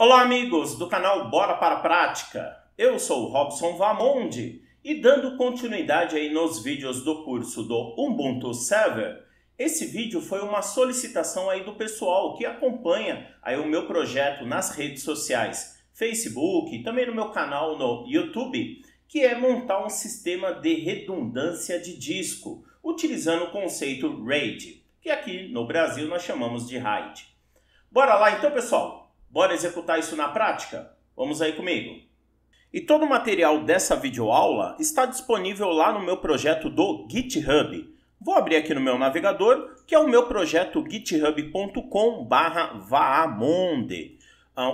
Olá amigos do canal Bora para a Prática, eu sou o Robson Vamonde e dando continuidade aí nos vídeos do curso do Ubuntu Server, esse vídeo foi uma solicitação aí do pessoal que acompanha aí o meu projeto nas redes sociais, Facebook e também no meu canal no YouTube, que é montar um sistema de redundância de disco, utilizando o conceito RAID, que aqui no Brasil nós chamamos de RAID. Bora lá então, pessoal? Bora executar isso na prática? Vamos aí comigo. E todo o material dessa videoaula está disponível lá no meu projeto do GitHub. Vou abrir aqui no meu navegador, que é o meu projeto github.com/vaamonde.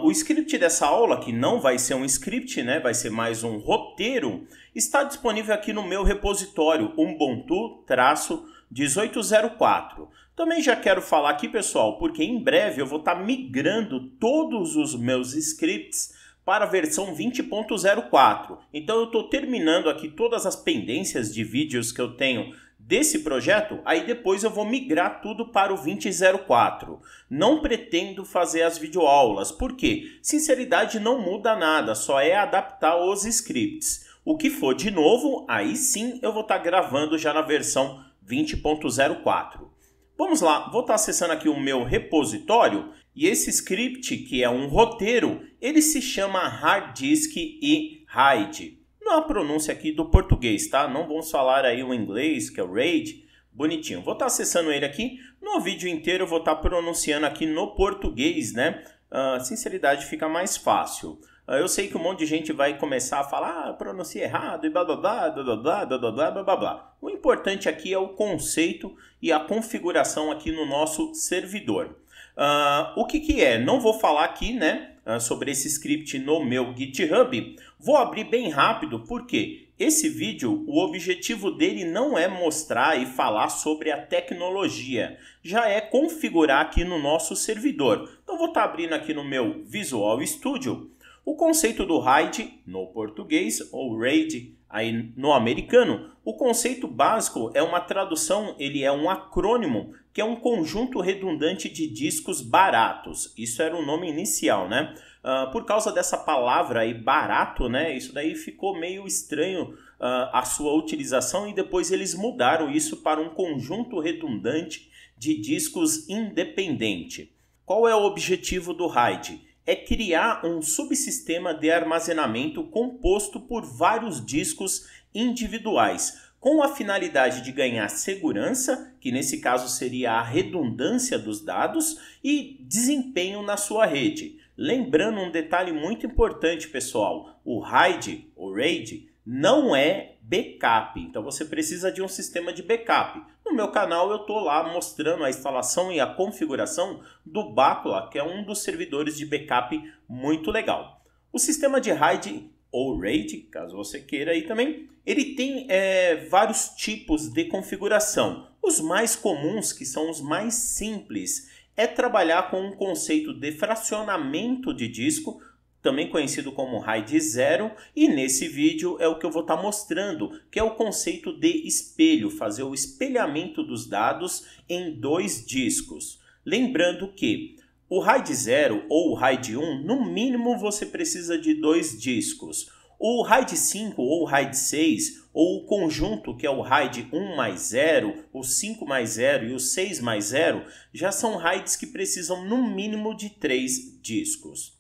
O script dessa aula, que não vai ser um script, né, vai ser mais um roteiro, está disponível aqui no meu repositório Ubuntu-1804. Também já quero falar aqui, pessoal, porque em breve eu vou estar migrando todos os meus scripts para a versão 20.04. Então eu estou terminando aqui todas as pendências de vídeos que eu tenho desse projeto, aí depois eu vou migrar tudo para o 20.04. Não pretendo fazer as videoaulas, porque sinceridade não muda nada, só é adaptar os scripts. O que for de novo, aí sim eu vou estar gravando já na versão 20.04. Vamos lá, vou estar acessando aqui o meu repositório e esse script, que é um roteiro, ele se chama hard disk e RAID. Não é a pronúncia aqui do português, tá? Não vamos falar aí o inglês, que é o RAID, bonitinho. Vou estar acessando ele aqui, no vídeo inteiro eu vou estar pronunciando aqui no português, né? Sinceridade fica mais fácil. Eu sei que um monte de gente vai começar a falar, pronuncia errado e blá blá blá, blá blá blá, blá blá blá, blá blá blá. O importante aqui é o conceito e a configuração aqui no nosso servidor. O que é? Não vou falar aqui, né, sobre esse script no meu GitHub. Vou abrir bem rápido, porque esse vídeo, o objetivo dele não é mostrar e falar sobre a tecnologia, já é configurar aqui no nosso servidor. Então vou estar abrindo aqui no meu Visual Studio. O conceito do RAID no português, ou RAID aí no americano, o conceito básico é uma tradução, ele é um acrônimo, que é um conjunto redundante de discos baratos. Isso era o nome inicial, né? Por causa dessa palavra aí, barato, né? Isso daí ficou meio estranho a sua utilização e depois eles mudaram isso para um conjunto redundante de discos independente. Qual é o objetivo do RAID? É criar um subsistema de armazenamento composto por vários discos individuais, com a finalidade de ganhar segurança, que nesse caso seria a redundância dos dados, e desempenho na sua rede. Lembrando um detalhe muito importante, pessoal, o RAID, ou RAID, não é backup, então você precisa de um sistema de backup. No meu canal eu estou lá mostrando a instalação e a configuração do Bacula, que é um dos servidores de backup muito legal. O sistema de RAID, ou RAID, caso você queira aí também, ele tem vários tipos de configuração. Os mais comuns, que são os mais simples, é trabalhar com um conceito de fracionamento de disco, também conhecido como RAID 0, e nesse vídeo é o que eu vou estar mostrando, que é o conceito de espelho, fazer o espelhamento dos dados em dois discos. Lembrando que o RAID 0 ou o RAID 1, no mínimo você precisa de dois discos. O RAID 5 ou o RAID 6, ou o conjunto que é o RAID 1 mais 0, o 5 mais 0 e o 6 mais 0, já são RAIDs que precisam no mínimo de 3 discos.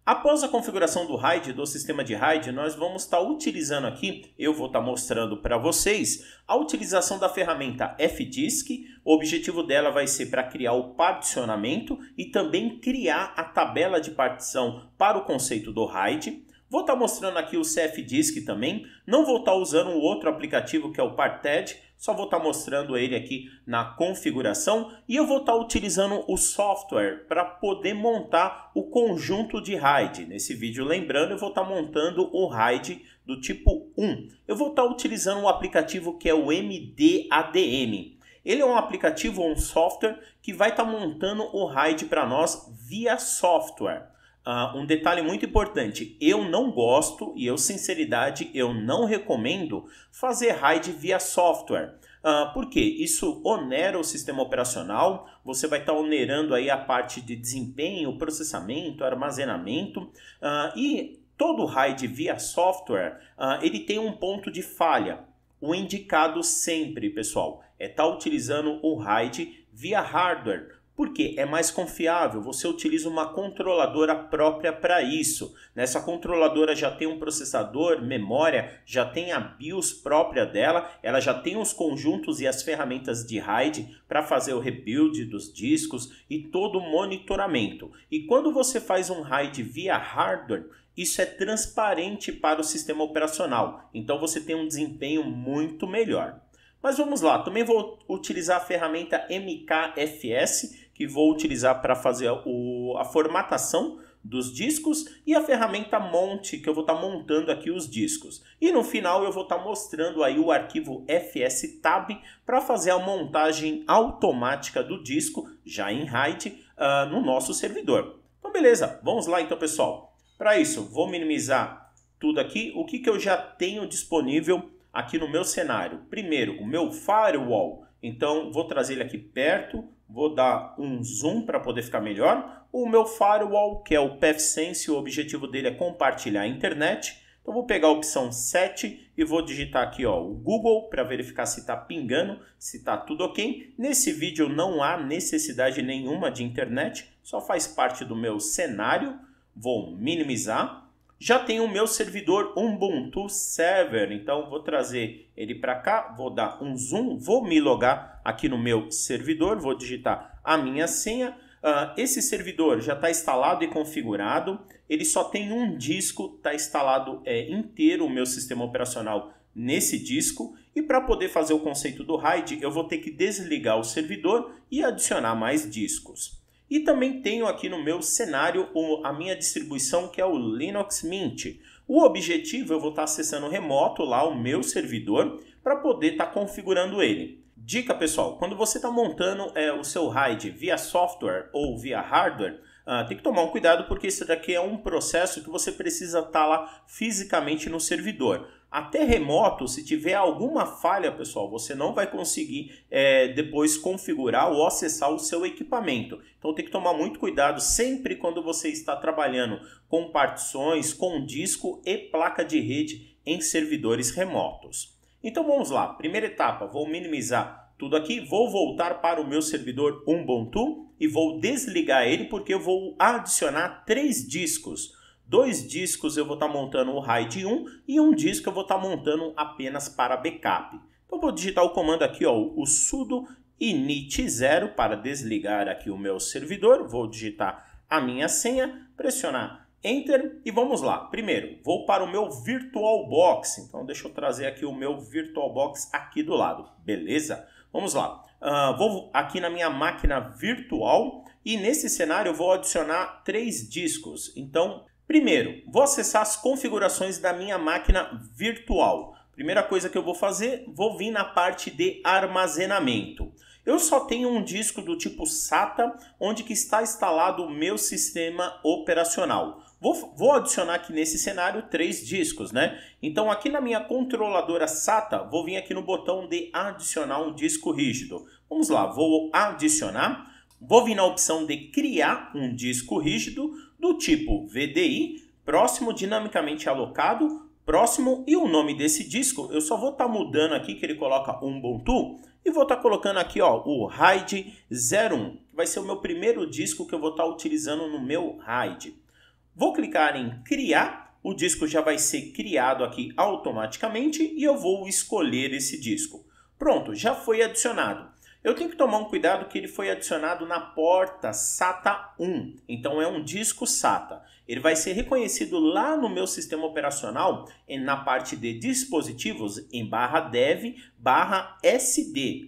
Após a configuração do RAID, do sistema de RAID, nós vamos estar utilizando aqui, eu vou estar mostrando para vocês, a utilização da ferramenta fdisk. O objetivo dela vai ser para criar o particionamento e também criar a tabela de partição para o conceito do RAID. Vou estar mostrando aqui o cfdisk também, não vou estar usando o outro aplicativo que é o Parted, só vou estar mostrando ele aqui na configuração e eu vou estar utilizando o software para poder montar o conjunto de RAID. Nesse vídeo, lembrando, eu vou estar montando o RAID do tipo 1. Eu vou estar utilizando o aplicativo que é o MDADM. Ele é um aplicativo ou um software que vai estar montando o RAID para nós via software. Um detalhe muito importante, eu não gosto e sinceridade, eu não recomendo fazer RAID via software. Por quê? Isso onera o sistema operacional, você vai estar onerando aí a parte de desempenho, processamento, armazenamento e todo RAID via software, ele tem um ponto de falha. O indicado sempre, pessoal, é estar utilizando o RAID via hardware, porque é mais confiável, você utiliza uma controladora própria para isso. Nessa controladora já tem um processador, memória, já tem a BIOS própria dela, ela já tem os conjuntos e as ferramentas de RAID para fazer o rebuild dos discos e todo o monitoramento. E quando você faz um RAID via hardware, isso é transparente para o sistema operacional, então você tem um desempenho muito melhor. Mas vamos lá, também vou utilizar a ferramenta MKFS, que vou utilizar para fazer a formatação dos discos, e a ferramenta Monte, que eu vou estar montando aqui os discos. E no final eu vou estar mostrando aí o arquivo FSTab para fazer a montagem automática do disco, já em RAID, no nosso servidor. Então beleza, vamos lá então, pessoal. Para isso, vou minimizar tudo aqui. O que eu já tenho disponível aqui no meu cenário? Primeiro, o meu firewall. Então, vou trazer ele aqui perto, vou dar um zoom para poder ficar melhor. O meu firewall, que é o PathSense, o objetivo dele é compartilhar a internet. Então, vou pegar a opção 7 e vou digitar aqui o Google para verificar se está pingando, se está tudo ok. Nesse vídeo não há necessidade nenhuma de internet, só faz parte do meu cenário. Vou minimizar. Já tenho o meu servidor Ubuntu Server, então vou trazer ele para cá, vou dar um zoom, vou me logar aqui no meu servidor, vou digitar a minha senha. Esse servidor já está instalado e configurado, ele só tem um disco, está instalado inteiro o meu sistema operacional nesse disco. E para poder fazer o conceito do RAID, eu vou ter que desligar o servidor e adicionar mais discos. E também tenho aqui no meu cenário a minha distribuição, que é o Linux Mint. O objetivo, eu vou estar acessando remoto lá o meu servidor para poder estar configurando ele. Dica, pessoal, quando você está montando o seu RAID via software ou via hardware, tem que tomar um cuidado, porque isso daqui é um processo que você precisa estar lá fisicamente no servidor. Até remoto, se tiver alguma falha, pessoal, você não vai conseguir depois configurar ou acessar o seu equipamento. Então tem que tomar muito cuidado sempre quando você está trabalhando com partições, com disco e placa de rede em servidores remotos. Então vamos lá, primeira etapa, vou minimizar tudo aqui, vou voltar para o meu servidor Ubuntu e vou desligar ele, porque eu vou adicionar 3 discos. 2 discos eu vou estar montando o RAID 1 e um disco eu vou estar montando apenas para backup. Então vou digitar o comando aqui, o sudo init 0 para desligar aqui o meu servidor. Vou digitar a minha senha, pressionar Enter e vamos lá. Primeiro, vou para o meu VirtualBox. Então deixa eu trazer aqui o meu VirtualBox aqui do lado, beleza? Vamos lá. Vou aqui na minha máquina virtual e nesse cenário eu vou adicionar 3 discos. Então, primeiro, vou acessar as configurações da minha máquina virtual. Primeira coisa que eu vou fazer, vou vir na parte de armazenamento. Eu só tenho um disco do tipo SATA, onde que está instalado o meu sistema operacional. Vou adicionar aqui nesse cenário 3 discos, né? Então aqui na minha controladora SATA, vou vir aqui no botão de adicionar um disco rígido. Vamos lá, vou adicionar. Vou vir na opção de criar um disco rígido do tipo VDI, próximo dinamicamente alocado, próximo, e o nome desse disco eu só vou estar mudando aqui, que ele coloca Ubuntu, e vou estar colocando aqui o RAID 01, que vai ser o meu primeiro disco que eu vou estar utilizando no meu RAID. Vou clicar em criar, o disco já vai ser criado aqui automaticamente e eu vou escolher esse disco. Pronto, já foi adicionado. Eu tenho que tomar um cuidado que ele foi adicionado na porta SATA 1, então é um disco SATA. Ele vai ser reconhecido lá no meu sistema operacional na parte de dispositivos em /dev/sd,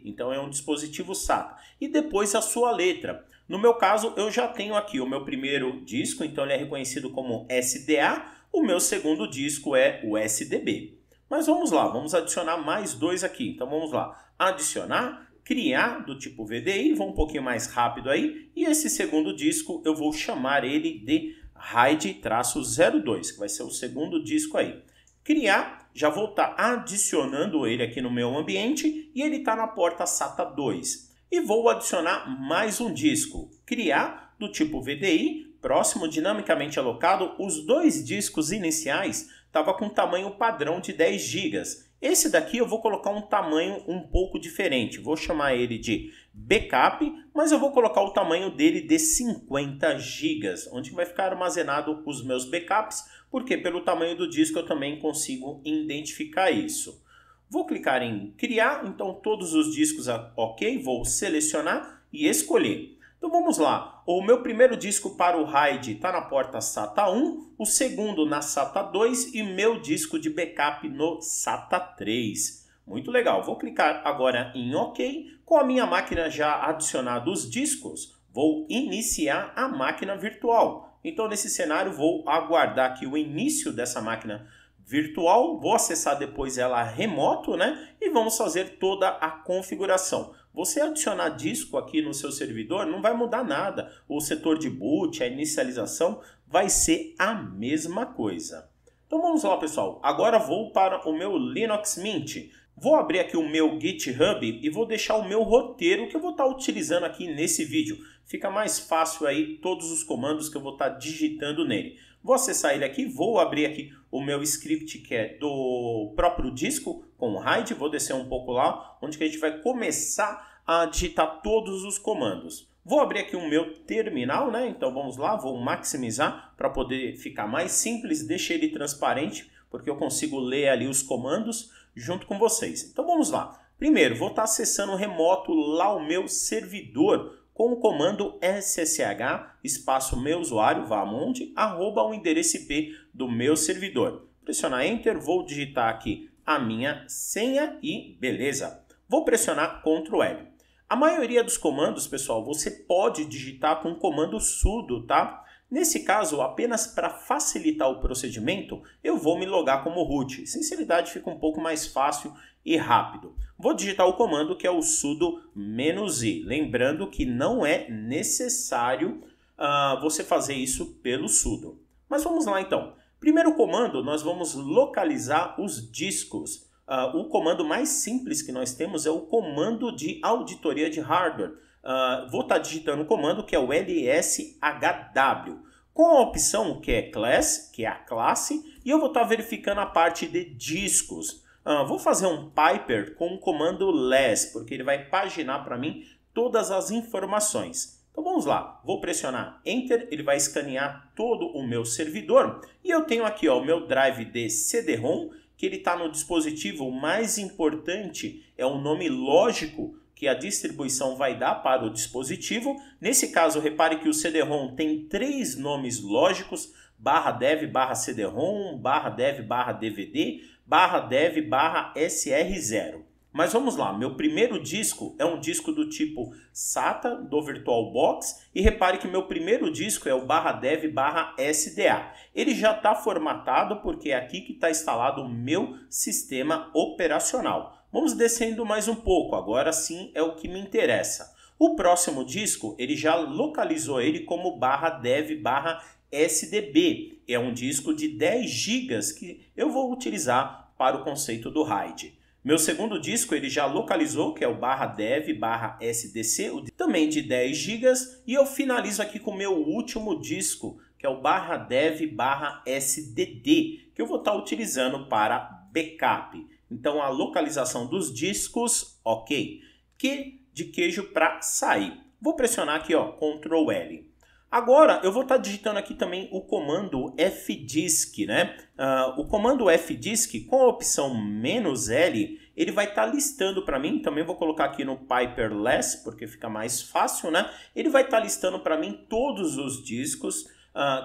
então é um dispositivo SATA. E depois a sua letra. No meu caso, eu já tenho aqui o meu primeiro disco, então ele é reconhecido como SDA, o meu segundo disco é o SDB. Mas vamos lá, vamos adicionar mais 2 aqui. Então vamos lá, adicionar, criar do tipo VDI, vou um pouquinho mais rápido aí, e esse segundo disco eu vou chamar ele de RAID-02, que vai ser o segundo disco aí. Criar, já vou estar adicionando ele aqui no meu ambiente e ele está na porta SATA 2. E vou adicionar mais um disco, criar do tipo VDI, próximo dinamicamente alocado. Os dois discos iniciais estavam com tamanho padrão de 10 GB. Esse daqui eu vou colocar um tamanho um pouco diferente, vou chamar ele de backup, mas eu vou colocar o tamanho dele de 50 GB, onde vai ficar armazenado os meus backups, porque pelo tamanho do disco eu também consigo identificar isso. Vou clicar em criar, então todos os discos ok, vou selecionar e escolher. Então vamos lá, o meu primeiro disco para o RAID está na porta SATA 1, o segundo na SATA 2 e meu disco de backup no SATA 3. Muito legal, vou clicar agora em OK, com a minha máquina já adicionada os discos, vou iniciar a máquina virtual. Então nesse cenário vou aguardar aqui o início dessa máquina virtual, vou acessar depois ela remoto, né? E vamos fazer toda a configuração. Você adicionar disco aqui no seu servidor não vai mudar nada. O setor de boot, a inicialização vai ser a mesma coisa. Então vamos lá, pessoal. Agora vou para o meu Linux Mint. Vou abrir aqui o meu GitHub e vou deixar o meu roteiro que eu vou estar utilizando aqui nesse vídeo. Fica mais fácil aí todos os comandos que eu vou estar digitando nele. Vou acessar ele aqui, vou abrir aqui o meu script que é do próprio disco com o RAID. Vou descer um pouco lá, onde que a gente vai começar a digitar todos os comandos. Vou abrir aqui o meu terminal, né? Então vamos lá, vou maximizar para poder ficar mais simples. Deixei ele transparente, porque eu consigo ler ali os comandos junto com vocês. Então vamos lá. Primeiro, vou estar acessando remoto lá o meu servidor com o comando ssh espaço meu usuário, vá aonde, arroba o endereço IP do meu servidor. Pressionar Enter, vou digitar aqui a minha senha e beleza. Vou pressionar Ctrl L. A maioria dos comandos, pessoal, você pode digitar com o comando sudo, tá? Nesse caso, apenas para facilitar o procedimento, eu vou me logar como root. Sinceridade, fica um pouco mais fácil e rápido. Vou digitar o comando que é o sudo -i. Lembrando que não é necessário você fazer isso pelo sudo. Mas vamos lá então. Primeiro comando, nós vamos localizar os discos. O comando mais simples que nós temos é o comando de auditoria de hardware. Vou estar digitando o comando que é o lshw, com a opção que é class, que é a classe, e eu vou estar verificando a parte de discos. Vou fazer um piper com o comando less, porque ele vai paginar para mim todas as informações. Então vamos lá, vou pressionar Enter, ele vai escanear todo o meu servidor, e eu tenho aqui ó, o meu drive de CD-ROM, que ele está no dispositivo. O mais importante é o nome lógico que a distribuição vai dar para o dispositivo. Nesse caso, repare que o CD-ROM tem 3 nomes lógicos: /dev, /cd-rom, /dev, /dvd, /dev, /sr0. Mas vamos lá, meu primeiro disco é um disco do tipo SATA do VirtualBox e repare que meu primeiro disco é o /dev, /sda. Ele já está formatado porque é aqui que está instalado o meu sistema operacional. Vamos descendo mais um pouco, agora sim é o que me interessa. O próximo disco, ele já localizou ele como /dev, /sdb. É um disco de 10 GB que eu vou utilizar para o conceito do RAID. Meu segundo disco ele já localizou, que é o /dev, /sdc, também de 10 GB. E eu finalizo aqui com o meu último disco, que é o /dev, /sdd, que eu vou estar utilizando para backup. Então a localização dos discos, ok. De queijo para sair. Vou pressionar aqui, ó, Ctrl L. Agora eu vou estar digitando aqui também o comando fdisk, né? O comando fdisk com a opção "-l, ele vai estar listando para mim, também vou colocar aqui no piperless, porque fica mais fácil, né? Ele vai estar listando para mim todos os discos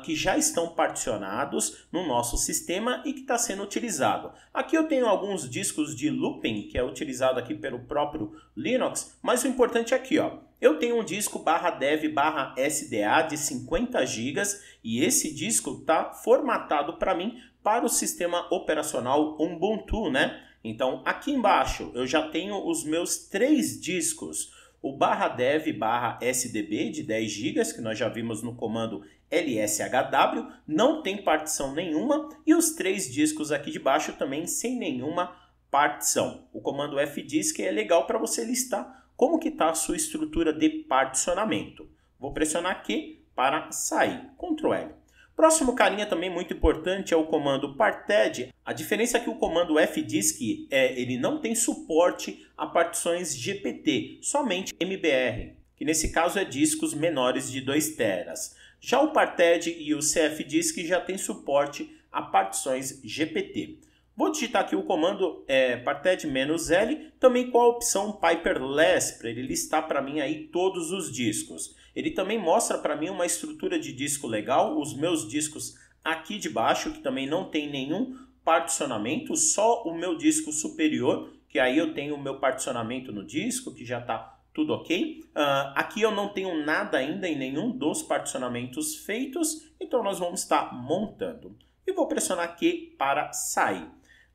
que já estão particionados no nosso sistema e que está sendo utilizado. Aqui eu tenho alguns discos de looping, que é utilizado aqui pelo próprio Linux, mas o importante é aqui, ó. Eu tenho um disco /dev, /sda de 50 GB e esse disco está formatado para mim para o sistema operacional Ubuntu, né? Então aqui embaixo eu já tenho os meus 3 discos. O /dev, /sdb de 10 GB, que nós já vimos no comando LSHW, não tem partição nenhuma, e os 3 discos aqui de baixo também sem nenhuma partição. O comando fdisk é legal para você listar como que está a sua estrutura de particionamento. Vou pressionar aqui para sair, Ctrl L. Próximo carinha também muito importante é o comando parted. A diferença é que o comando fdisk ele não tem suporte a partições GPT, somente MBR, que nesse caso é discos menores de 2 teras. Já o parted e o cfdisk já tem suporte a partições GPT. Vou digitar aqui o comando parted-L, também com a opção paperless, para ele listar para mim aí todos os discos. Ele também mostra para mim uma estrutura de disco legal, os meus discos aqui de baixo, que também não tem nenhum particionamento, só o meu disco superior, que aí eu tenho o meu particionamento no disco, que já está tudo ok. Aqui eu não tenho nada ainda em nenhum dos particionamentos feitos, então nós vamos estar montando. E vou pressionar aqui para sair.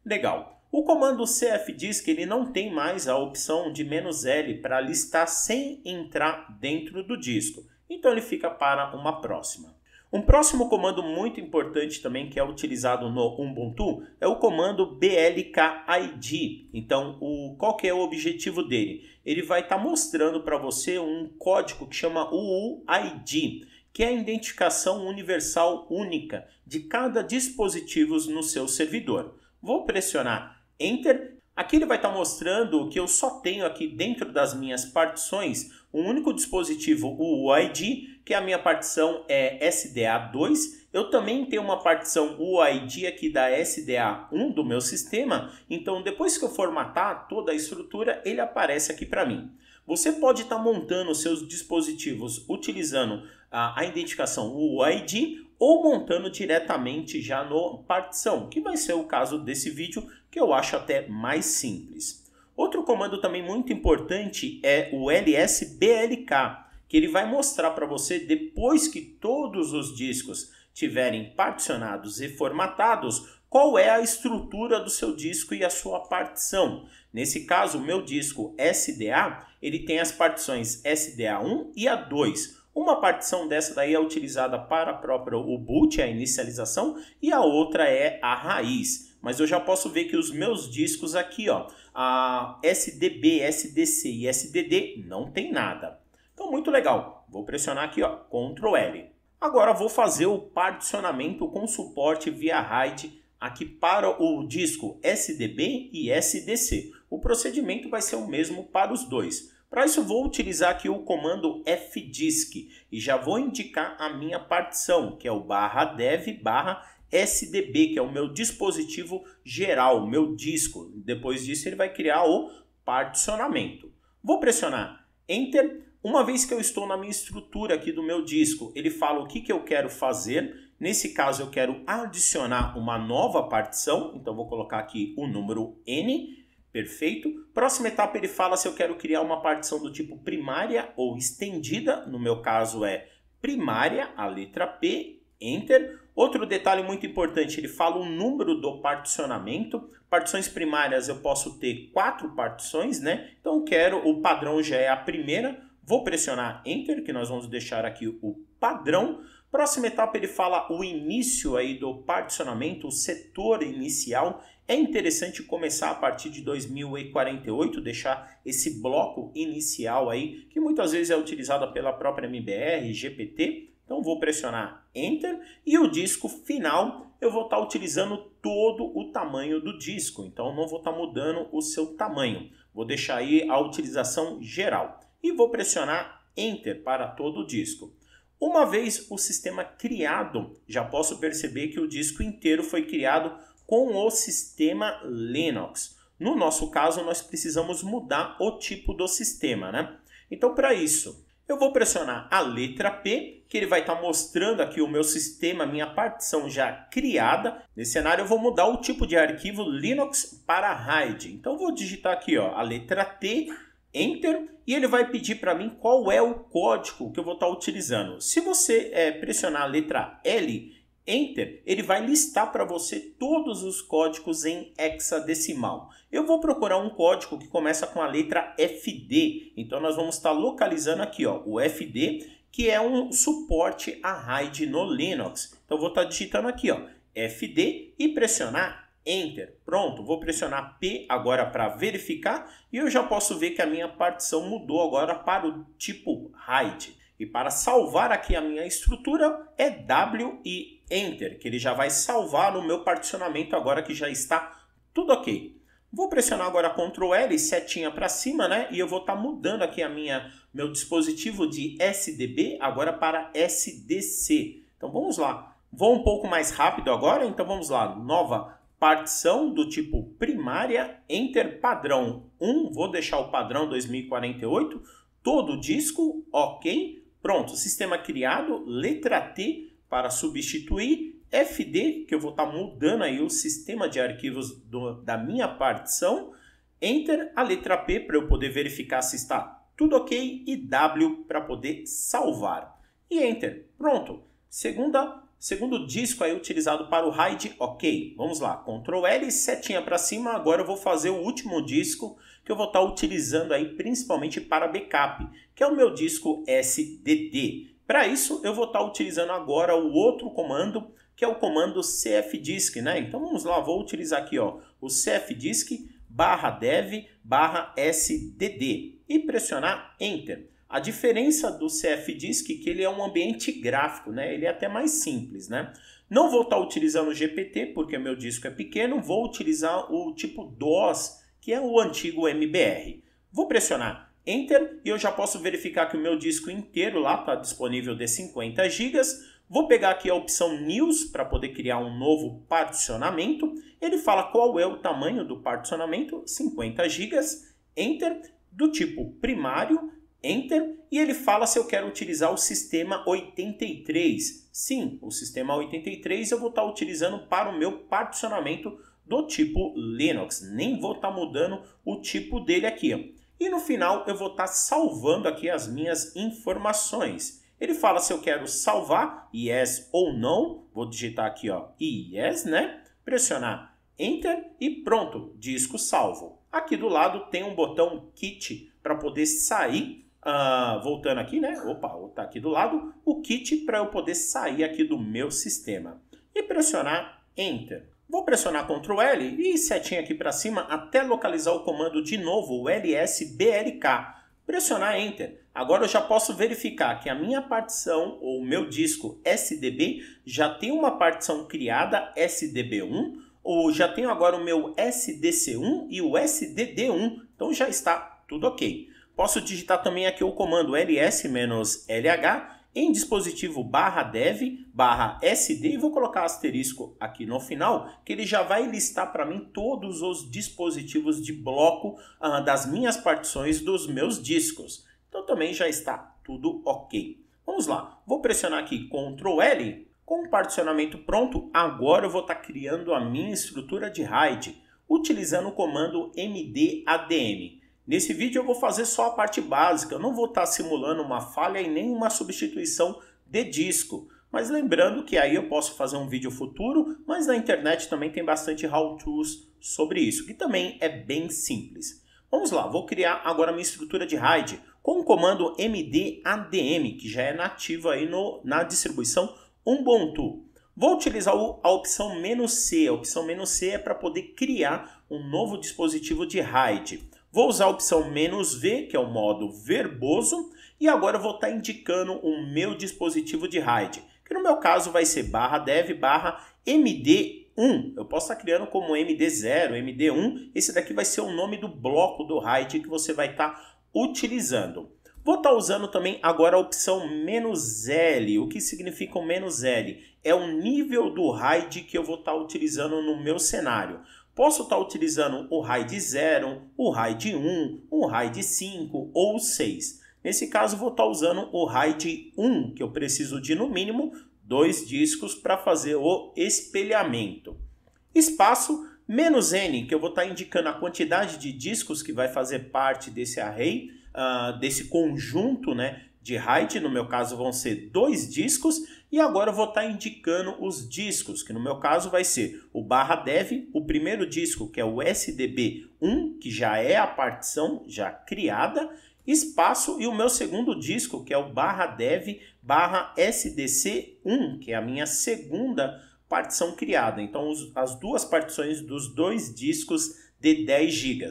Legal. O comando cfdisk ele não tem mais a opção de "-L para listar sem entrar dentro do disco. Então ele fica para uma próxima. Um próximo comando muito importante também que é utilizado no Ubuntu é o comando blkid. Então, qual que é o objetivo dele? Ele vai estar mostrando para você um código que chama UUID, que é a identificação universal única de cada dispositivo no seu servidor. Vou pressionar Enter. Aqui ele vai estar mostrando que eu só tenho aqui dentro das minhas partições um único dispositivo UUID, que a minha partição é SDA2. Eu também tenho uma partição UUID aqui da SDA1 do meu sistema. Então, depois que eu formatar toda a estrutura, ele aparece aqui para mim. Você pode estar montando seus dispositivos utilizando a identificação UUID ou montando diretamente já no partição, que vai ser o caso desse vídeo, que eu acho até mais simples. Outro comando também muito importante é o lsblk, que ele vai mostrar para você, depois que todos os discos tiverem particionados e formatados, qual é a estrutura do seu disco e a sua partição. Nesse caso, o meu disco SDA, ele tem as partições SDA1 e A2. Uma partição dessa daí é utilizada para a própria boot, a inicialização, e a outra é a raiz. Mas eu já posso ver que os meus discos aqui, ó, a SDB, SDC e SDD não tem nada. Então, muito legal. Vou pressionar aqui, ó, Ctrl L. Agora vou fazer o particionamento com suporte via RAID aqui para o disco SDB e SDC. O procedimento vai ser o mesmo para os dois. Para isso, vou utilizar aqui o comando fdisk e já vou indicar a minha partição, que é o /dev/SDB, que é o meu dispositivo geral, o meu disco. Depois disso, ele vai criar o particionamento. Vou pressionar Enter. Uma vez que eu estou na minha estrutura aqui do meu disco, ele fala o que eu quero fazer. Nesse caso, eu quero adicionar uma nova partição, então vou colocar aqui o número N. Perfeito. Próxima etapa ele fala se eu quero criar uma partição do tipo primária ou estendida. No meu caso é primária, a letra P, Enter. Outro detalhe muito importante, ele fala o número do particionamento. Partições primárias eu posso ter 4 partições, né? Então eu quero, o padrão já é a primeira. Vou pressionar Enter, que nós vamos deixar aqui o padrão. Próxima etapa ele fala o início aí do particionamento, o setor inicial. É interessante começar a partir de 2048, deixar esse bloco inicial aí, que muitas vezes é utilizado pela própria MBR, GPT. Então vou pressionar Enter e o disco final eu vou estar utilizando todo o tamanho do disco. Então não vou estar mudando o seu tamanho. Vou deixar aí a utilização geral e vou pressionar Enter para todo o disco. Uma vez o sistema criado, já posso perceber que o disco inteiro foi criado com o sistema Linux. No nosso caso, nós precisamos mudar o tipo do sistema, né? Então, para isso, eu vou pressionar a letra P, que ele vai estar mostrando aqui o meu sistema, minha partição já criada. Nesse cenário, eu vou mudar o tipo de arquivo Linux para RAID. Então, eu vou digitar aqui, ó, a letra T, Enter, e ele vai pedir para mim qual é o código que eu vou estar utilizando. Se você pressionar a letra L, Enter, ele vai listar para você todos os códigos em hexadecimal. Eu vou procurar um código que começa com a letra FD. Então nós vamos estar localizando aqui, ó, o FD, que é um suporte a RAID no Linux. Então, eu vou estar digitando aqui, ó, FD e pressionar Enter. Pronto, vou pressionar P agora para verificar e eu já posso ver que a minha partição mudou agora para o tipo RAID. E para salvar aqui a minha estrutura é W e Enter, que ele já vai salvar no meu particionamento agora que já está tudo ok. Vou pressionar agora Ctrl L, setinha para cima, né? E eu vou estar mudando aqui meu dispositivo de SDB agora para SDC. Então vamos lá. Vou um pouco mais rápido agora, então vamos lá. Nova partição do tipo primária, Enter padrão 1, vou deixar o padrão 2048, todo o disco, ok. Pronto, sistema criado, letra T para substituir, FD, que eu vou estar mudando aí o sistema de arquivos da minha partição, Enter, a letra P para eu poder verificar se está tudo ok e W para poder salvar. E Enter, pronto. Segundo disco aí utilizado para o RAID, ok. Vamos lá, Ctrl L, setinha para cima. Agora eu vou fazer o último disco que eu vou estar utilizando aí principalmente para backup, que é o meu disco SDD. Para isso eu vou estar utilizando agora o outro comando, que é o comando cfdisk, né? Então vamos lá, vou utilizar aqui, ó, o cfdisk /dev/sdd e pressionar Enter. A diferença do cfdisk é que ele é um ambiente gráfico, né? Ele é até mais simples, né? Não vou estar utilizando o GPT porque meu disco é pequeno, vou utilizar o tipo DOS, que é o antigo MBR. Vou pressionar Enter e eu já posso verificar que o meu disco inteiro lá está disponível de 50 GB. Vou pegar aqui a opção News para poder criar um novo particionamento. Ele fala qual é o tamanho do particionamento, 50 GB. Enter, do tipo primário, Enter, e ele fala se eu quero utilizar o sistema 83. Sim, o sistema 83 eu vou estar utilizando para o meu particionamento do tipo Linux. Nem vou estar mudando o tipo dele aqui, ó. E no final eu vou estar salvando aqui as minhas informações. Ele fala se eu quero salvar, yes ou não. Vou digitar aqui, ó, yes, né? Pressionar Enter e pronto, disco salvo. Aqui do lado tem um botão Quit para poder sair. Voltando aqui, né? Opa, tá aqui do lado o Quit para eu poder sair aqui do meu sistema. E pressionar Enter. Vou pressionar Ctrl L e setinha aqui para cima até localizar o comando de novo, o lsblk. Pressionar Enter. Agora eu já posso verificar que a minha partição, ou o meu disco SDB, já tem uma partição criada SDB1, ou já tenho agora o meu SDC1 e o SDD1. Então já está tudo ok. Posso digitar também aqui o comando ls-lh em dispositivo /dev/sd e vou colocar asterisco aqui no final, que ele já vai listar para mim todos os dispositivos de bloco das minhas partições dos meus discos. Então também já está tudo ok. Vamos lá, vou pressionar aqui Ctrl L, com o particionamento pronto, agora eu vou estar criando a minha estrutura de RAID, utilizando o comando mdadm. Nesse vídeo eu vou fazer só a parte básica, eu não vou estar simulando uma falha e nem uma substituição de disco. Mas lembrando que aí eu posso fazer um vídeo futuro, mas na internet também tem bastante how-tos sobre isso, que também é bem simples. Vamos lá, vou criar agora minha estrutura de RAID com o comando mdadm, que já é nativo aí na distribuição Ubuntu. Vou utilizar a opção "-c. A opção "-c é para poder criar um novo dispositivo de RAID. Vou usar a opção "-v, que é o modo verboso, e agora eu vou estar indicando o meu dispositivo de RAID, que no meu caso vai ser /dev/md1. Eu posso estar criando como md0, md1, esse daqui vai ser o nome do bloco do RAID que você vai estar utilizando. Vou estar usando também agora a opção "-l. O que significa o "-l"? É o nível do RAID que eu vou estar utilizando no meu cenário. Posso estar utilizando o RAID 0, o RAID 1, o RAID 5 ou 6. Nesse caso, vou estar usando o RAID 1, que eu preciso de, no mínimo, 2 discos para fazer o espelhamento. Espaço "-n, que eu vou estar indicando a quantidade de discos que vai fazer parte desse array, desse conjunto, né, de RAID. No meu caso vão ser 2 discos. E agora eu vou estar indicando os discos, que no meu caso vai ser o /dev, o primeiro disco, que é o SDB1, que já é a partição já criada, espaço e o meu segundo disco, que é o /dev/SDC1, que é a minha segunda partição criada. Então, as duas partições dos dois discos de 10 GB.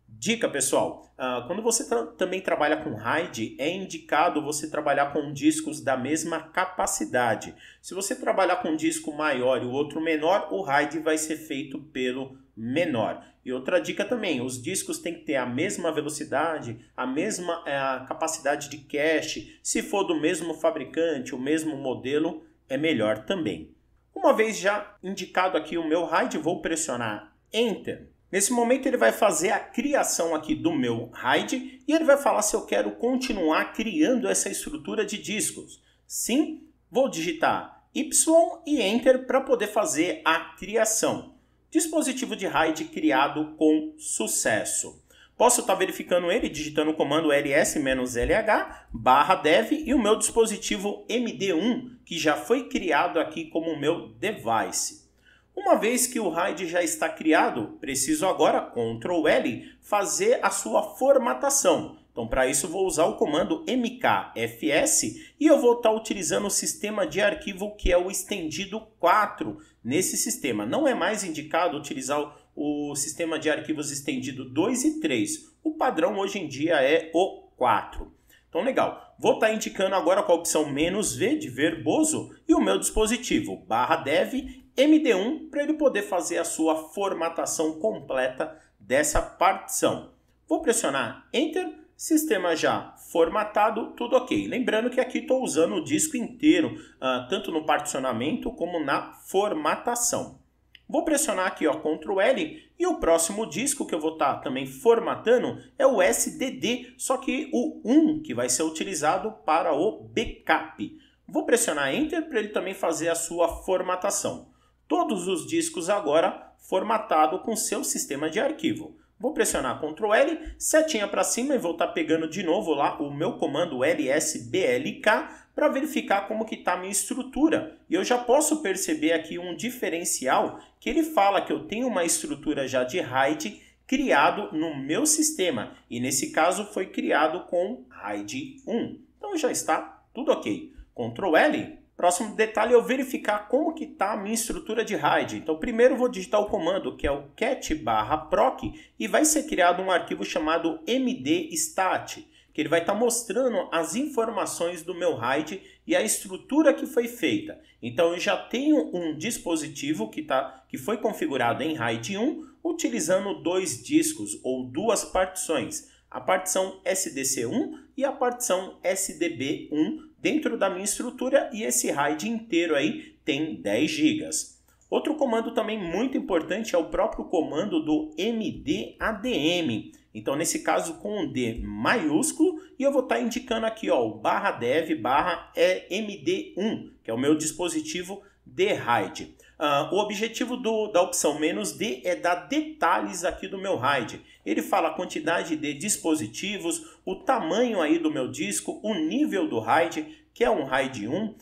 Dica, pessoal, quando você também trabalha com RAID, é indicado você trabalhar com discos da mesma capacidade. Se você trabalhar com um disco maior e o outro menor, o RAID vai ser feito pelo menor. E outra dica também, os discos têm que ter a mesma velocidade, a mesma capacidade de cache. Se for do mesmo fabricante, o mesmo modelo, é melhor também. Uma vez já indicado aqui o meu RAID, vou pressionar Enter. Nesse momento ele vai fazer a criação aqui do meu RAID e ele vai falar se eu quero continuar criando essa estrutura de discos. Sim, vou digitar Y e Enter para poder fazer a criação. Dispositivo de RAID criado com sucesso. Posso estar verificando ele digitando o comando ls-lh/dev e o meu dispositivo MD1, que já foi criado aqui como meu device. Uma vez que o RAID já está criado, preciso agora, Ctrl L, fazer a sua formatação. Então, para isso, vou usar o comando mkfs e eu vou estar utilizando o sistema de arquivo que é o estendido 4 nesse sistema. Não é mais indicado utilizar o sistema de arquivos estendido 2 e 3. O padrão hoje em dia é o 4. Então, legal. Vou estar indicando agora com a opção "-v" de verboso e o meu dispositivo /dev MD1 para ele poder fazer a sua formatação completa dessa partição. Vou pressionar Enter, sistema já formatado, tudo ok. Lembrando que aqui estou usando o disco inteiro, tanto no particionamento como na formatação. Vou pressionar aqui Ctrl L e o próximo disco que eu vou estar também formatando é o SDD, só que o 1 que vai ser utilizado para o backup. Vou pressionar Enter para ele também fazer a sua formatação. Todos os discos agora formatados com seu sistema de arquivo. Vou pressionar Ctrl L, setinha para cima e vou estar pegando de novo lá o meu comando lsblk para verificar como que está a minha estrutura. E eu já posso perceber aqui um diferencial que ele fala que eu tenho uma estrutura já de RAID criado no meu sistema. E nesse caso foi criado com RAID 1. Então já está tudo ok. Ctrl L. Próximo detalhe é eu verificar como que está a minha estrutura de RAID. Então primeiro eu vou digitar o comando que é o cat/proc e vai ser criado um arquivo chamado mdstat, que ele vai estar mostrando as informações do meu RAID e a estrutura que foi feita. Então eu já tenho um dispositivo que foi configurado em RAID 1 utilizando dois discos ou duas partições. A partição SDC1 e a partição SDB1 dentro da minha estrutura e esse RAID inteiro aí tem 10 GB. Outro comando também muito importante é o próprio comando do mdadm. Então nesse caso com um D maiúsculo e eu vou estar indicando aqui o /dev/md1, que é o meu dispositivo de RAID. O objetivo da opção "-d" é dar detalhes aqui do meu RAID. Ele fala a quantidade de dispositivos, o tamanho aí do meu disco, o nível do RAID, que é um RAID 1.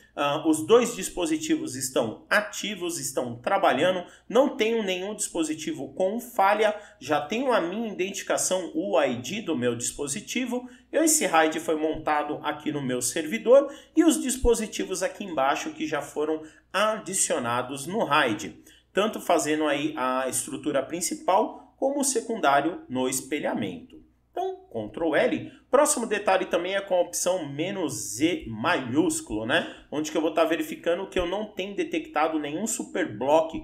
Os dois dispositivos estão ativos, estão trabalhando. Não tenho nenhum dispositivo com falha. Já tenho a minha identificação, o ID do meu dispositivo. Esse RAID foi montado aqui no meu servidor e os dispositivos aqui embaixo que já foram adicionados no RAID, tanto fazendo aí a estrutura principal como o secundário no espelhamento. Então, Ctrl L. Próximo detalhe também é com a opção "-z" maiúsculo, né? Onde que eu vou estar verificando que eu não tenho detectado nenhum superblock,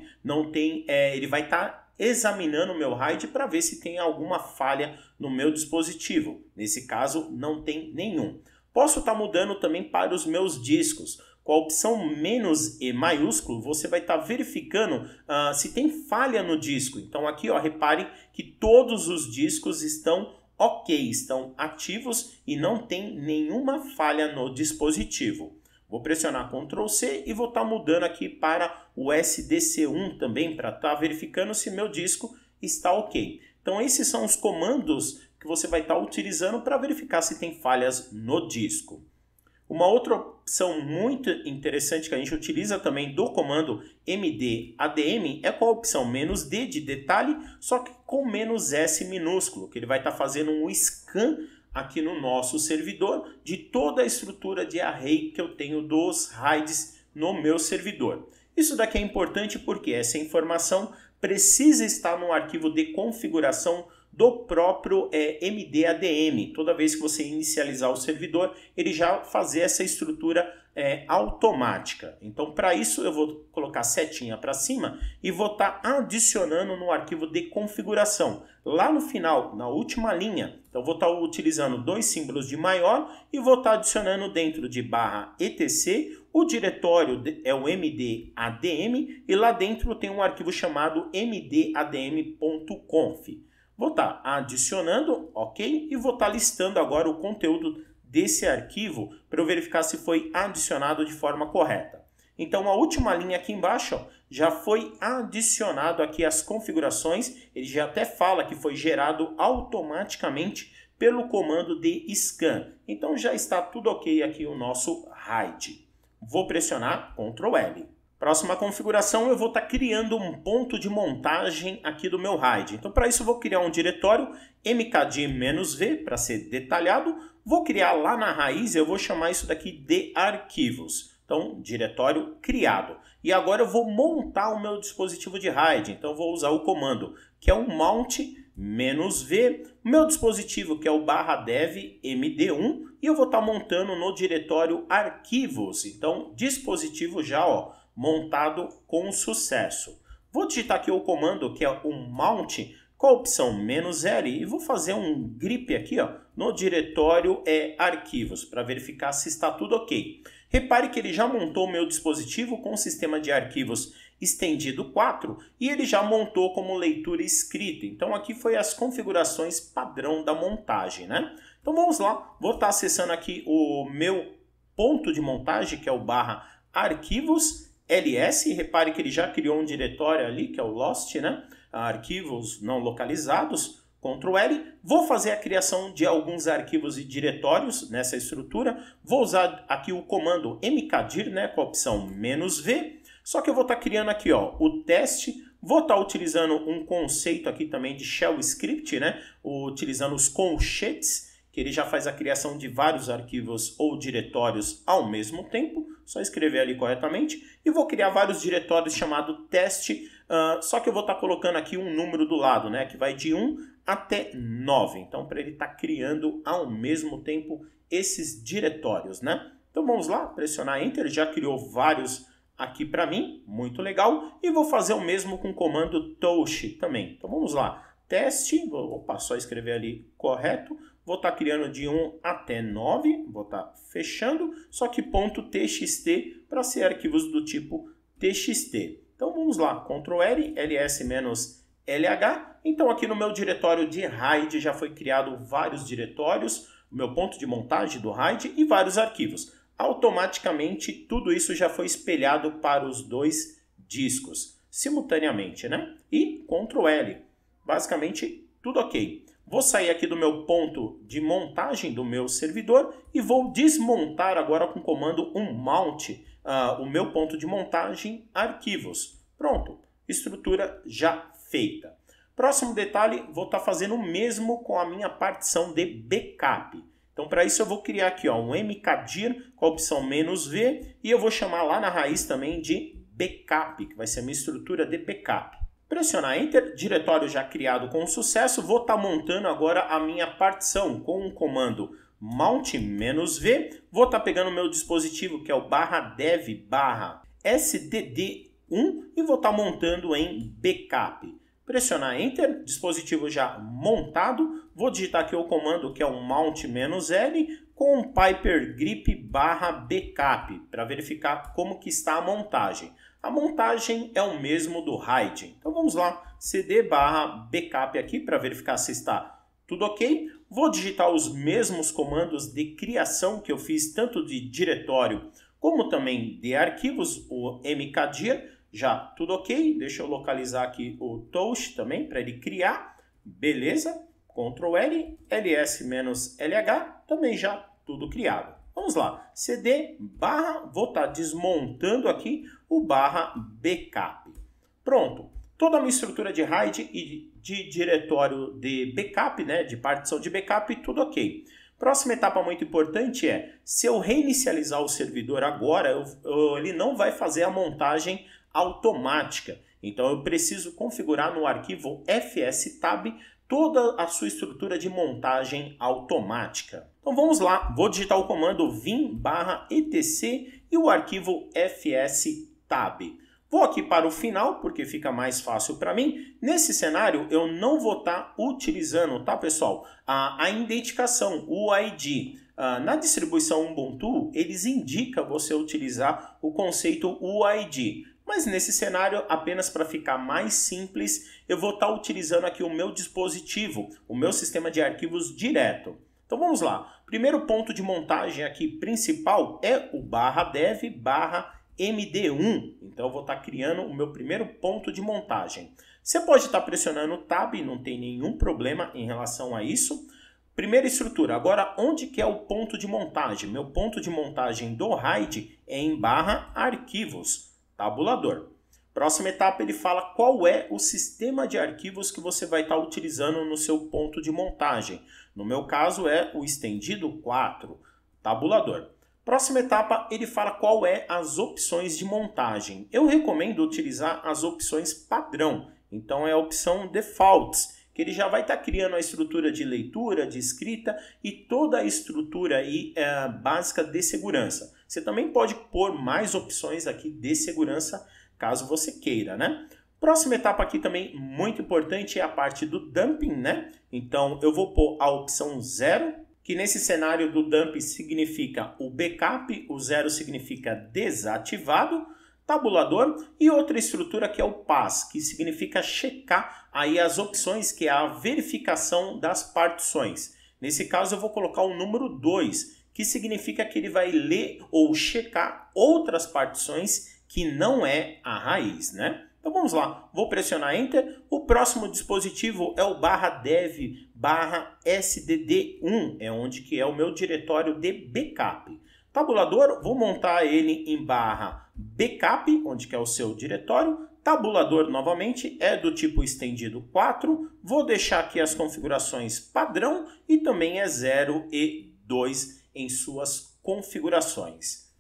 ele vai estar examinando o meu RAID para ver se tem alguma falha no meu dispositivo. Nesse caso, não tem nenhum. Posso estar mudando também para os meus discos. Com a opção "-e" maiúsculo, você vai estar verificando se tem falha no disco. Então aqui, repare que todos os discos estão ok, estão ativos e não tem nenhuma falha no dispositivo. Vou pressionar Ctrl C e vou estar mudando aqui para o SDC1 também, para estar verificando se meu disco está ok. Então esses são os comandos que você vai estar utilizando para verificar se tem falhas no disco. Uma outra opção muito interessante que a gente utiliza também do comando mdadm é com a opção "-d" de detalhe, só que com "-s" minúsculo, que ele vai estar fazendo um scan aqui no nosso servidor de toda a estrutura de array que eu tenho dos RAIDs no meu servidor. Isso daqui é importante porque essa informação precisa estar no arquivo de configuração do próprio MDADM. Toda vez que você inicializar o servidor, ele já fazer essa estrutura automática. Então, para isso, eu vou colocar setinha para cima e vou estar adicionando no arquivo de configuração. Lá no final, na última linha, então vou estar utilizando dois símbolos de maior e vou estar adicionando dentro de /etc. O diretório é o MDADM e lá dentro tem um arquivo chamado mdadm.conf. Vou estar adicionando, ok? E vou estar listando agora o conteúdo desse arquivo para eu verificar se foi adicionado de forma correta. Então a última linha aqui embaixo ó, já foi adicionado aqui as configurações, ele já até fala que foi gerado automaticamente pelo comando de scan. Então já está tudo ok aqui o nosso RAID. Vou pressionar Ctrl L. Próxima configuração, eu vou estar criando um ponto de montagem aqui do meu RAID. Então, para isso, eu vou criar um diretório mkdir-v para ser detalhado. Vou criar lá na raiz, eu vou chamar isso daqui de arquivos. Então, diretório criado. E agora eu vou montar o meu dispositivo de RAID. Então, eu vou usar o comando que é o mount-v. O meu dispositivo que é o /dev md1. E eu vou estar montando no diretório arquivos. Então, dispositivo já, ó, montado com sucesso. Vou digitar aqui o comando que é o mount com a opção "-l e vou fazer um grep aqui ó, no diretório arquivos para verificar se está tudo ok. Repare que ele já montou o meu dispositivo com o sistema de arquivos estendido 4 e ele já montou como leitura escrita. Então aqui foi as configurações padrão da montagem, né? Então vamos lá, vou estar acessando aqui o meu ponto de montagem que é o /arquivos ls, repare que ele já criou um diretório ali, que é o lost, né? Arquivos não localizados, Ctrl L. Vou fazer a criação de alguns arquivos e diretórios nessa estrutura. Vou usar aqui o comando mkdir, né? Com a opção "-v. Só que eu vou estar criando aqui ó, o teste. Vou estar utilizando um conceito aqui também de shell script, né? Utilizando os conchetes, que ele já faz a criação de vários arquivos ou diretórios ao mesmo tempo. Só escrever ali corretamente. E vou criar vários diretórios chamado teste. Só que eu vou estar colocando aqui um número do lado, né? Que vai de 1 até 9. Então, para ele estar criando ao mesmo tempo esses diretórios, né? Então, vamos lá. Pressionar Enter. Já criou vários aqui para mim. Muito legal. E vou fazer o mesmo com o comando touch também. Então, vamos lá. Teste. Opa, só escrever ali correto. Vou estar criando de 1 até 9, vou estar fechando, só que .txt para ser arquivos do tipo txt. Então vamos lá, Ctrl L, ls-lh. Então aqui no meu diretório de RAID já foi criado vários diretórios, o meu ponto de montagem do RAID e vários arquivos. Automaticamente tudo isso já foi espelhado para os dois discos, simultaneamente, né? E Ctrl L, basicamente tudo ok. Vou sair aqui do meu ponto de montagem do meu servidor e vou desmontar agora com o comando mount o meu ponto de montagem arquivos. Pronto, estrutura já feita. Próximo detalhe, vou estar fazendo o mesmo com a minha partição de backup. Então para isso eu vou criar aqui ó, um mkdir com a opção "-v e eu vou chamar lá na raiz também de backup, que vai ser a minha estrutura de backup. Pressionar Enter, diretório já criado com sucesso, vou estar montando agora a minha partição com o comando mount-v, vou estar pegando o meu dispositivo que é o /dev/sdd1 e vou estar montando em backup. Pressionar Enter, dispositivo já montado, vou digitar aqui o comando que é o mount-l com um piper grep/backup para verificar como que está a montagem. A montagem é o mesmo do RAID. Então vamos lá, cd/backup aqui para verificar se está tudo ok. Vou digitar os mesmos comandos de criação que eu fiz tanto de diretório como também de arquivos, o mkdir, já tudo ok. Deixa eu localizar aqui o touch também para ele criar. Beleza, Ctrl L, ls-lh, também já tudo criado. Vamos lá, cd/, vou estar desmontando aqui o /backup. Pronto, toda a minha estrutura de RAID e de diretório de backup, né, de partição de backup, tudo ok. Próxima etapa muito importante é, se eu reinicializar o servidor agora, ele não vai fazer a montagem automática. Então eu preciso configurar no arquivo fstab toda a sua estrutura de montagem automática. Então vamos lá, vou digitar o comando vim/etc e o arquivo fstab. Vou aqui para o final, porque fica mais fácil para mim. Nesse cenário, eu não vou estar utilizando, tá, pessoal, a identificação, o ID. Na distribuição Ubuntu, eles indicam você utilizar o conceito UID. Mas nesse cenário, apenas para ficar mais simples, eu vou estar utilizando aqui o meu dispositivo, o meu sistema de arquivos direto. Então vamos lá. Primeiro ponto de montagem aqui principal é o /dev/md1. Então eu vou estar criando o meu primeiro ponto de montagem. Você pode estar pressionando o Tab, não tem nenhum problema em relação a isso. Primeira estrutura. Agora, onde que é o ponto de montagem? Meu ponto de montagem do RAID é em /arquivos, tabulador. Próxima etapa, ele fala qual é o sistema de arquivos que você vai estar utilizando no seu ponto de montagem. No meu caso, é o estendido 4, tabulador. Próxima etapa, ele fala qual é as opções de montagem. Eu recomendo utilizar as opções padrão. Então, é a opção Defaults, que ele já vai estar criando a estrutura de leitura, de escrita e toda a estrutura aí, básica de segurança. Você também pode pôr mais opções aqui de segurança, caso você queira, né? Próxima etapa aqui também muito importante é a parte do dumping, né? Então, eu vou pôr a opção 0, que nesse cenário do dump significa o backup, o 0 significa desativado, tabulador, e outra estrutura que é o pass, que significa checar aí as opções, que é a verificação das partições. Nesse caso eu vou colocar o número 2, que significa que ele vai ler ou checar outras partições que não é a raiz, né? Então vamos lá, vou pressionar Enter. O próximo dispositivo é o /dev/sdd1, é onde que é o meu diretório de backup. Tabulador, vou montar ele em /backup, onde que é o seu diretório. Tabulador, novamente, é do tipo estendido 4. Vou deixar aqui as configurações padrão e também é 0 e 2 em suas configurações.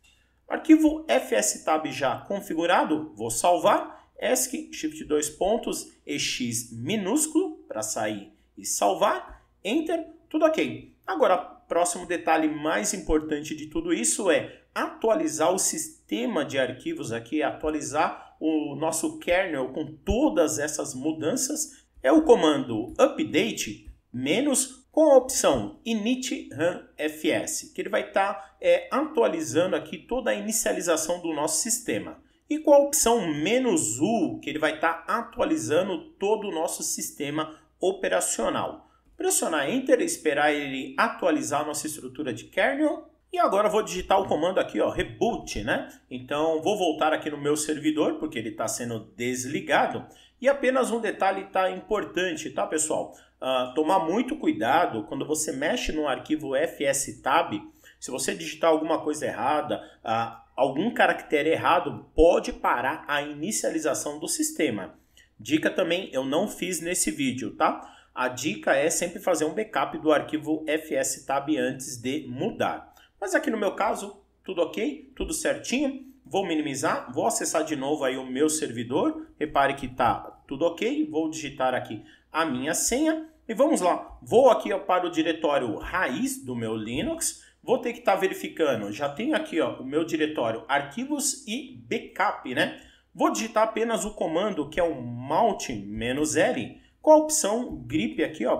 Arquivo fstab já configurado, vou salvar. ESC, Shift 2 pontos, EX minúsculo para sair e salvar. Enter, tudo ok. Agora, próximo detalhe mais importante de tudo isso é atualizar o sistema de arquivos aqui, atualizar o nosso kernel com todas essas mudanças. É o comando update menos com a opção init-run-fs, que ele vai estar atualizando aqui toda a inicialização do nosso sistema. E com a opção "-u", que ele vai estar atualizando todo o nosso sistema operacional. Pressionar Enter, esperar ele atualizar a nossa estrutura de kernel. E agora eu vou digitar o comando aqui, ó, reboot, né? Então vou voltar aqui no meu servidor, porque ele está sendo desligado. E apenas um detalhe tá importante, tá, pessoal? Tomar muito cuidado quando você mexe no arquivo fstab. Se você digitar alguma coisa errada, algum caractere errado, pode parar a inicialização do sistema. Dica também, eu não fiz nesse vídeo, tá? A dica é sempre fazer um backup do arquivo fstab antes de mudar. Mas aqui no meu caso, tudo ok, tudo certinho. Vou minimizar, vou acessar de novo aí o meu servidor. Repare que tá tudo ok. Vou digitar aqui a minha senha. E vamos lá, vou aqui para o diretório raiz do meu Linux. Vou ter que estar verificando, já tenho aqui ó, o meu diretório arquivos e backup, né? Vou digitar apenas o comando que é o malt-l com a opção grep aqui, ó,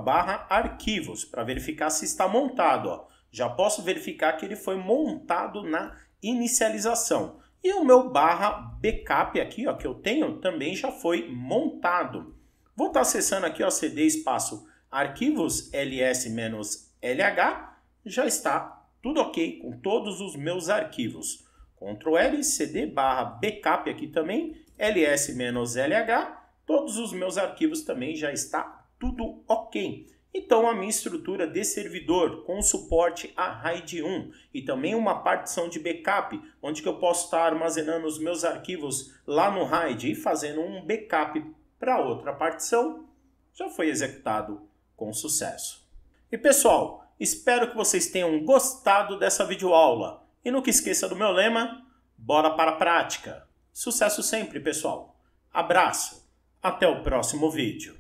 /arquivos, para verificar se está montado. Ó. Já posso verificar que ele foi montado na inicialização. E o meu /backup aqui, ó, que eu tenho, também já foi montado. Vou estar acessando aqui, ó, cd espaço arquivos ls-lh, já está tudo ok com todos os meus arquivos. Ctrl L, cd /backup aqui também, ls-lh, todos os meus arquivos também já está tudo ok. Então a minha estrutura de servidor com suporte a RAID 1 e também uma partição de backup, onde que eu posso estar armazenando os meus arquivos lá no RAID e fazendo um backup para outra partição, já foi executado com sucesso. E pessoal, Espero que vocês tenham gostado dessa videoaula. E nunca esqueça do meu lema, bora para a prática. Sucesso sempre, pessoal. Abraço. Até o próximo vídeo.